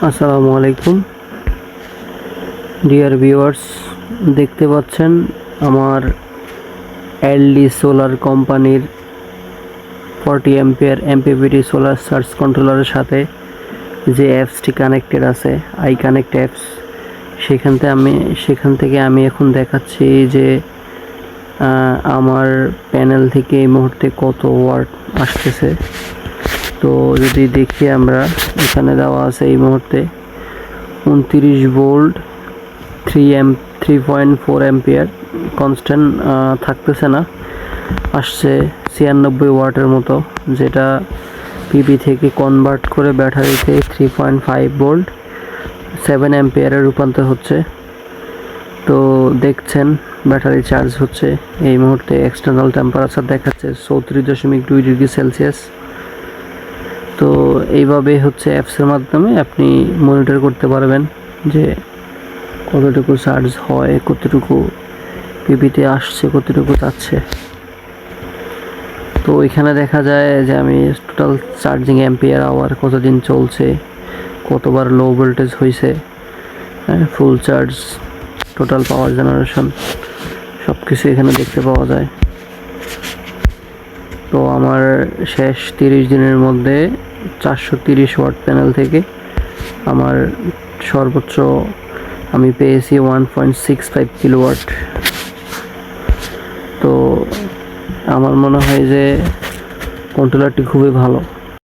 আসসালামু আলাইকুম dear viewers, দেখতে পাচ্ছেন আমার এলডি সোলার কোম্পানির 40 অ্যাম্পিয়ার এমপিপিটি সোলার সার্জ কন্ট্রোলারের সাথে যে অ্যাপসটি কানেক্টেড আছে আই কানেক্ট অ্যাপস, সেখান থেকে আমি এখন দেখাচ্ছি যে আমার প্যানেল থেকে এই মুহূর্তে কত ওয়াট আসতেছে। তো যদি দেখি আমরা, এখানে দেওয়া আছে এই মুহূর্তে 29 ভোল্ট 3.4 অ্যাম্পিয়ার, কনস্ট্যান্ট থাকতেছে না, আসছে 96 ওয়াটের মতো, যেটা পিপি থেকে কনভার্ট করে ব্যাটারিতে 3.5 ভোল্ট 7 অ্যাম্পিয়ারে রূপান্তর হচ্ছে। তো দেখছেন ব্যাটারি চার্জ হচ্ছে। এই মুহূর্তে এক্সটার্নাল টেম্পারেচার দেখাচ্ছে 34.2 ডিগ্রি সেলসিয়াস। তো এইভাবে হচ্ছে অ্যাপসের মাধ্যমে আপনি মনিটর করতে পারবেন যে কতটুকু চার্জ হয়, কতটুকু পিপিতে আসছে, কতটুকু যাচ্ছে। তো এখানে দেখা যায় যে আমি টোটাল চার্জিং অ্যাম্পিয়ার আওয়ার কতদিন চলছে, কতবার লো ভোল্টেজ হয়েছে, full charge, total power generation, সব কিছু এখানে দেখতে পাওয়া যায়। তো আমার শেষ 30 দিনের মধ্যে 430 ওয়াট প্যানেল থেকে আমার সর্বোচ্চ আমি পেয়েছি 1.65 কিলোওয়াট। তো আমার মনে হয় যে কন্ট্রোলারটি খুবই ভালো।